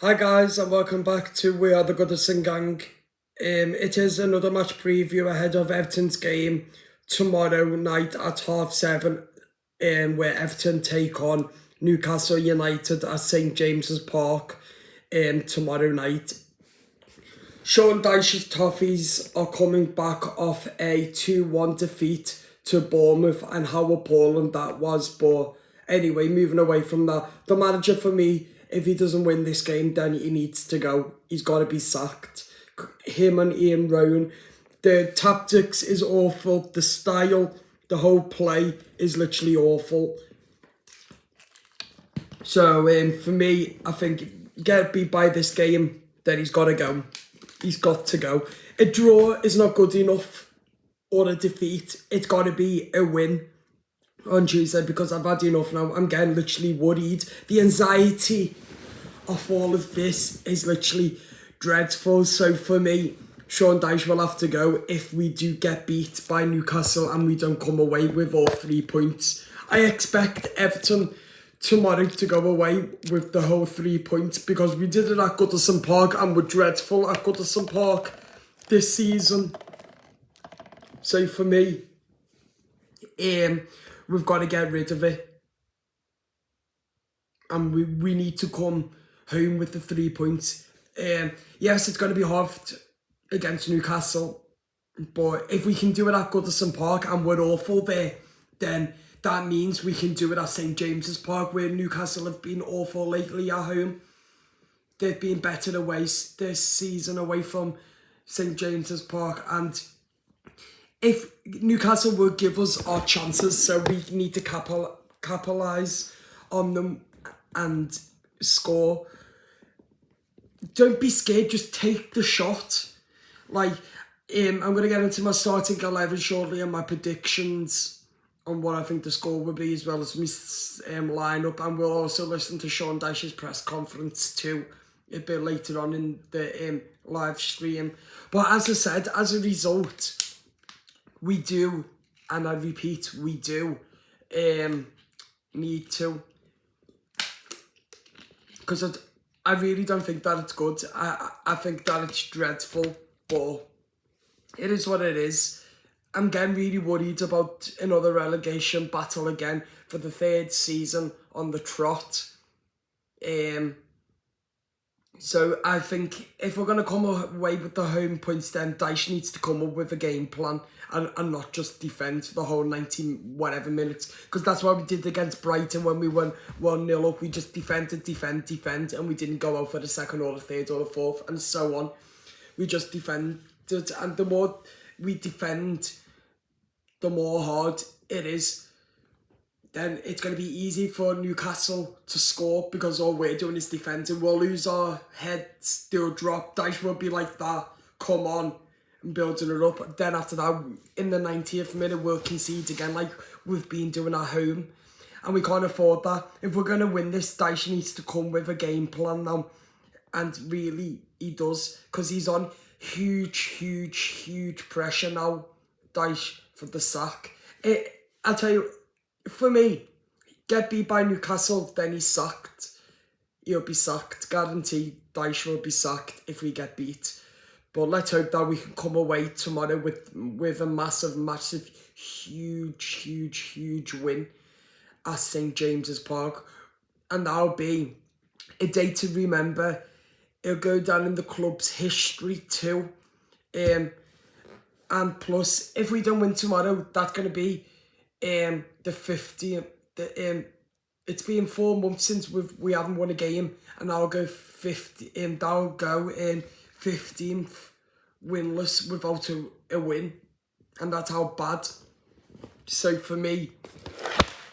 Hi guys and welcome back to We Are The Goodison Gang. It is another match preview ahead of Everton's game tomorrow night at 7:30 where Everton take on Newcastle United at St James's Park tomorrow night. Sean Dyche's Toffees are coming back off a 2-1 defeat to Bournemouth, and how appalling that was. But anyway, moving away from that, the manager for me, if he doesn't win this game, then he needs to go. He's got to be sacked. Him and Ian Rowan. The tactics is awful. The style, the whole play is literally awful. So for me, I think get beat by this game, then he's got to go. He's got to go. A draw is not good enough, or a defeat. It's got to be a win on Tuesday, because I've had enough now. I'm getting literally worried. The anxiety of all of this is literally dreadful. So for me, Sean Dyche will have to go if we do get beat by Newcastle and we don't come away with all 3 points. I expect Everton tomorrow to go away with the whole 3 points, because we did it at Goodison Park and we're dreadful at Goodison Park this season. So for me, we've got to get rid of it, and we need to come home with the 3 points. Yes, it's going to be hard against Newcastle, but if we can do it at Goodison Park and we're awful there, then that means we can do it at St James's Park, where Newcastle have been awful lately at home. They've been better away this season away from St James's Park, and if Newcastle will give us our chances, so we need to capitalise on them and score. Don't be scared, just take the shot. I'm going to get into my starting 11 shortly and my predictions on what I think the score will be, as well as my lineup, and we'll also listen to Sean Dyche's press conference too a bit later on in the live stream. But as I said, as a result, we do, and I repeat, we do need to, because I really don't think that it's good. I think that it's dreadful, but it is what it is. I'm getting really worried about another relegation battle again for the 3rd season on the trot. So I think if we're going to come away with the home points, then Dyche needs to come up with a game plan and not just defend the whole 90 whatever minutes, because that's what we did against Brighton when we went 1-0 up. We just defend, and we didn't go out for the 2nd or the 3rd or the 4th and so on. We just defended, and the more we defend, the more hard it is. Then it's going to be easy for Newcastle to score, because all we're doing is defending. We'll lose our heads, they'll drop. Dyche will be like that, come on, and building it up. Then after that, in the 90th minute, we'll concede again, like we've been doing at home. And we can't afford that. If we're going to win this, Dyche needs to come with a game plan now. And really, he does, because he's on huge pressure now, Dyche, for the sack. I'll tell you, for me, get beat by Newcastle, then he's sacked. He'll be sacked. Guaranteed, Dyche will be sacked if we get beat. But let's hope that we can come away tomorrow with a massive, huge win at St James's Park. And that'll be a day to remember. It'll go down in the club's history too. And plus, if we don't win tomorrow, that's going to be the 50th. It's been 4 months since we haven't won a game, and I'll go 15th winless without a win, and that's how bad. So for me,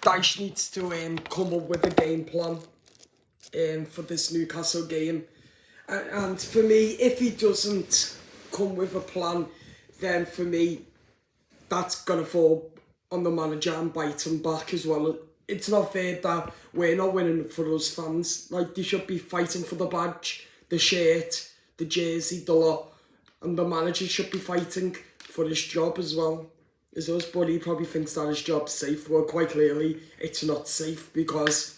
Dyche needs to come up with a game plan for this Newcastle game, and for me, if he doesn't come with a plan, then for me, that's gonna fall on the manager and bite him back as well. It's not fair that we're not winning for us fans. Like, they should be fighting for the badge, the shirt, the jersey, the lot, and the manager should be fighting for his job as well as us. But he probably thinks that his job's safe. Well, quite clearly, it's not safe, because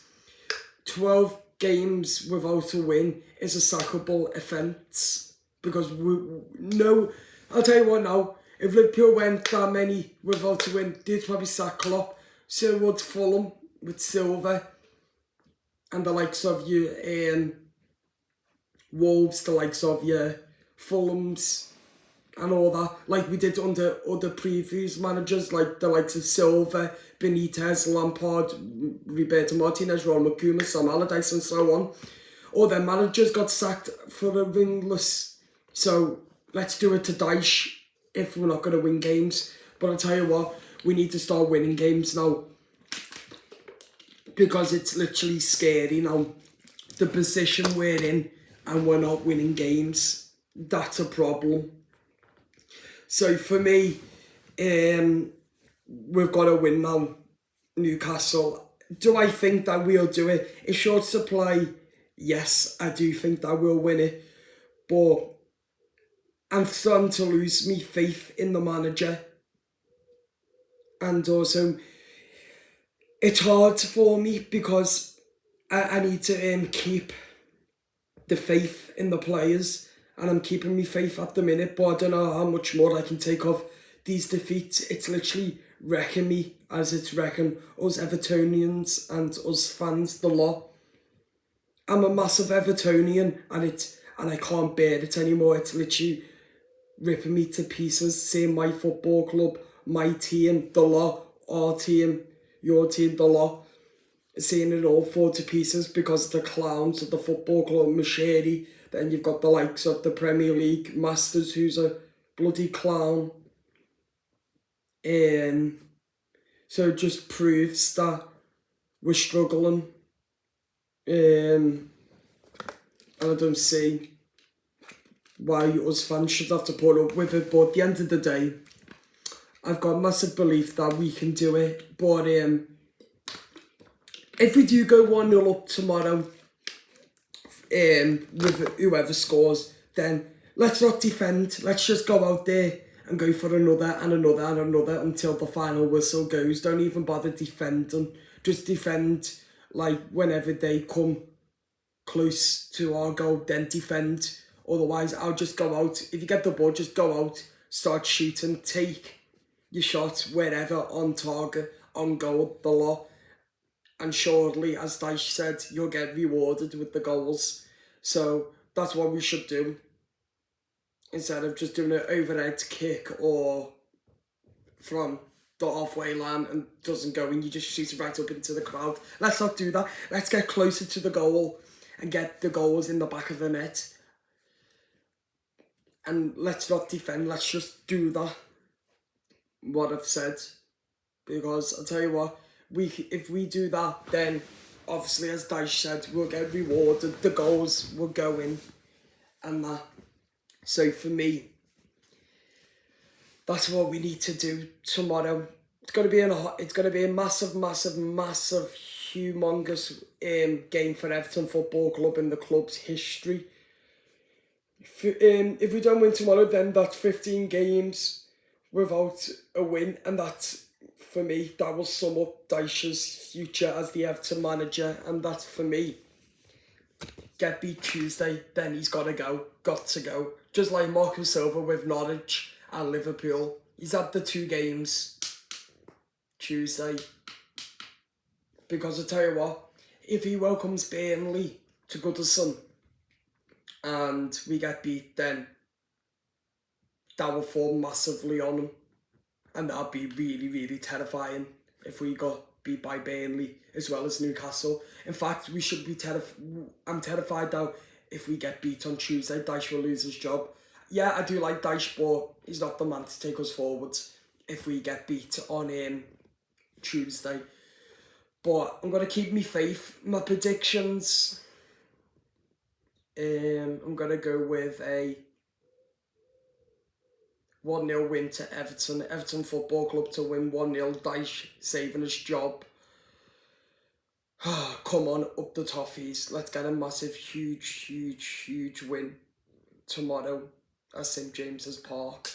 12 games without a win is a sackable offence. Because no, I'll tell you what now, if Liverpool went that many without a win, they'd probably sack Klopp. So would Fulham with Silver and the likes of you, Wolves, the likes of your Fulhams and all that, like we did under other previous managers, like the likes of Silva, Benitez, Lampard, Roberto Martinez, Ron McCooma, Sam Allardyce and so on. All their managers got sacked for a winless. So let's do it to Dyche if we're not going to win games. But I'll tell you what, we need to start winning games now. Because it's literally scary now. The position we're in and we're not winning games. That's a problem. So for me, we've got to win now, Newcastle. Do I think that we'll do it? In short supply, yes, I do think that we'll win it. But I'm starting to lose me faith in the manager. And also, it's hard for me because I need to keep the faith in the players. And I'm keeping my faith at the minute, but I don't know how much more I can take of these defeats. It's literally wrecking me, as it's wrecking us Evertonians and us fans the lot. I'm a massive Evertonian, and I can't bear it anymore. It's literally ripping me to pieces. Seeing my football club, my team, the lot, our team, your team, the lot, seeing it all fall to pieces because of the clowns of the football club, Machete. Then you've got the likes of the Premier League, Masters, who's a bloody clown. So it just proves that we're struggling. And I don't see why us fans should have to put up with it. But at the end of the day, I've got massive belief that we can do it. But if we do go 1-0 up tomorrow, with whoever scores, then let's not defend. Let's just go out there and go for another and another and another until the final whistle goes. Don't even bother defending. Just defend like whenever they come close to our goal, then defend. Otherwise, I'll just go out. If you get the ball, just go out, start shooting, take your shot wherever, on target, on goal, the lot. And shortly, as Dyche said, you'll get rewarded with the goals. So that's what we should do. Instead of just doing an overhead kick or from the halfway line and doesn't go and you just shoot it right up into the crowd. Let's not do that. Let's get closer to the goal and get the goals in the back of the net. And let's not defend. Let's just do that. What I've said. Because I'll tell you what, if we do that, then obviously, as Dyche said, we'll get rewarded. The goals will go in and that. So for me, that's what we need to do tomorrow. It's going to be a massive, massive, massive, humongous game for Everton Football Club in the club's history. If we don't win tomorrow, then that's 15 games without a win, and that's, for me, that will sum up Dyche's future as the Everton manager, and that's, for me, get beat Tuesday, then he's got to go. Just like Marco Silva with Norwich and Liverpool. He's had the 2 games Tuesday. Because I tell you what, if he welcomes Burnley to Goodison and we get beat, then that will fall massively on him. And that'd be really, really terrifying if we got beat by Burnley as well as Newcastle. In fact, we should be I'm terrified now if we get beat on Tuesday, Dyche will lose his job. Yeah, I do like Dyche, but he's not the man to take us forwards if we get beat on Tuesday. But I'm going to keep my faith. My predictions, I'm going to go with a 1-0 win to Everton. Everton Football Club to win 1-0. Dyche saving his job. Come on, up the toffees. Let's get a massive, huge, huge, huge win tomorrow at St James's Park.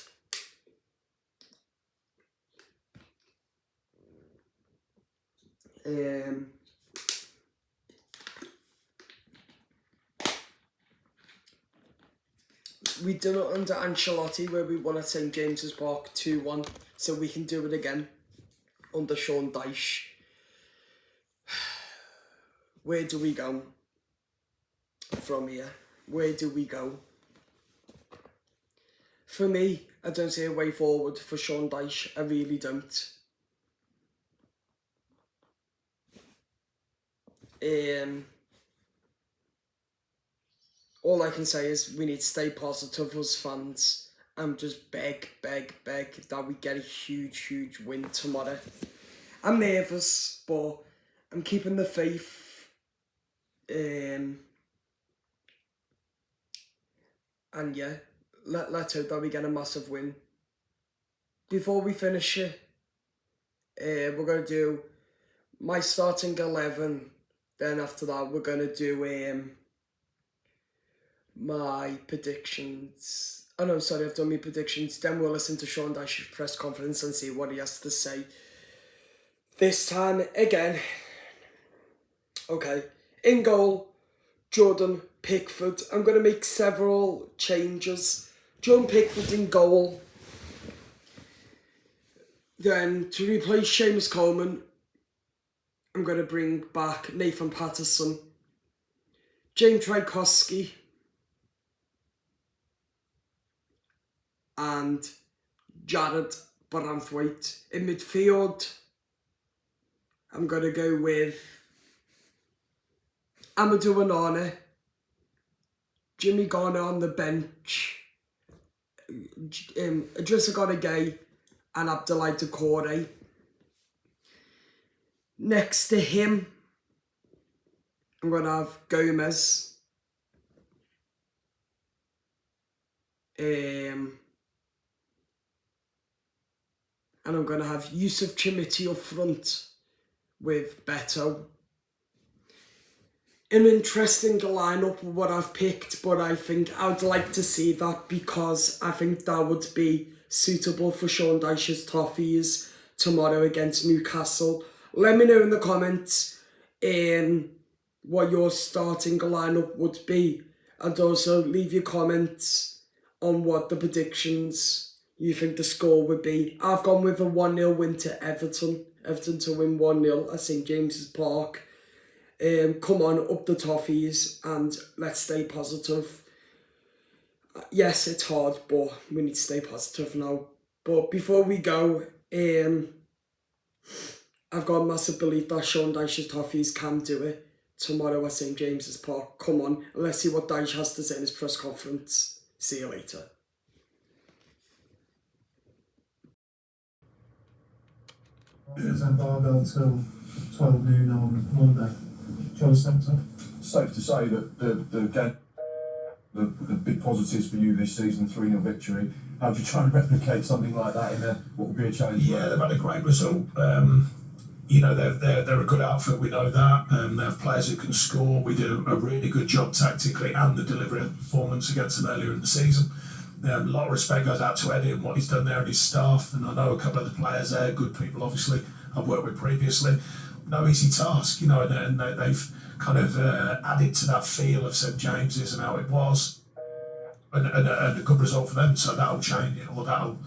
We did it under Ancelotti where we won at St James's Park 2-1, so we can do it again under Sean Dyche. Where do we go from here? Where do we go? For me, I don't see a way forward for Sean Dyche. I really don't. All I can say is we need to stay positive as fans and just beg that we get a huge win tomorrow. I'm nervous, but I'm keeping the faith. And yeah, let's hope that we get a massive win. Before we finish it, we're going to do my starting 11. Then after that, we're going to do my predictions. Oh no, sorry, I've done my predictions. Then we'll listen to Sean Dyche's press conference and see what he has to say. This time again. Okay, in goal, Jordan Pickford. I'm going to make several changes. Jordan Pickford in goal. Then to replace Seamus Coleman, I'm going to bring back Nathan Patterson, James Tchaikovsky, and Jared Branthwaite. In midfield, I'm going to go with Amadou Onana, Jimmy Garner on the bench, Idrissa Gana Gueye, and Abdoulaye Doucouré. Next to him, I'm going to have Gomez. And I'm going to have Yusuf Chimiti up front with Beto. An interesting lineup what I've picked, but I think I'd like to see that because I think that would be suitable for Sean Dyche's Toffees tomorrow against Newcastle. Let me know in the comments what your starting lineup would be, and also leave your comments on what the predictions you think the score would be. I've gone with a 1-0 win to Everton. Everton to win 1-0 at St James's Park. Come on, up the Toffees and let's stay positive. Yes, it's hard, but we need to stay positive now. But before we go, I've got a massive belief that Sean Dyche's Toffees can do it tomorrow at St James's Park. Come on, let's see what Dyche has to say in his press conference. See you later. It's embargo until 12 noon on Monday. John Stemton. Safe to say that the big positives for you this season, 3-0 victory. How do you try and replicate something like that in what will be a challenge? Yeah, they've had a great result. They're a good outfit, we know that. They have players who can score. We did a really good job tactically and the delivery of performance against them earlier in the season. A lot of respect goes out to Eddie and what he's done there and his staff. And I know a couple of the players there, good people obviously, I've worked with previously. No easy task, and they've kind of added to that feel of St James's and how it was. And a good result for them, so that'll change it, or that'll...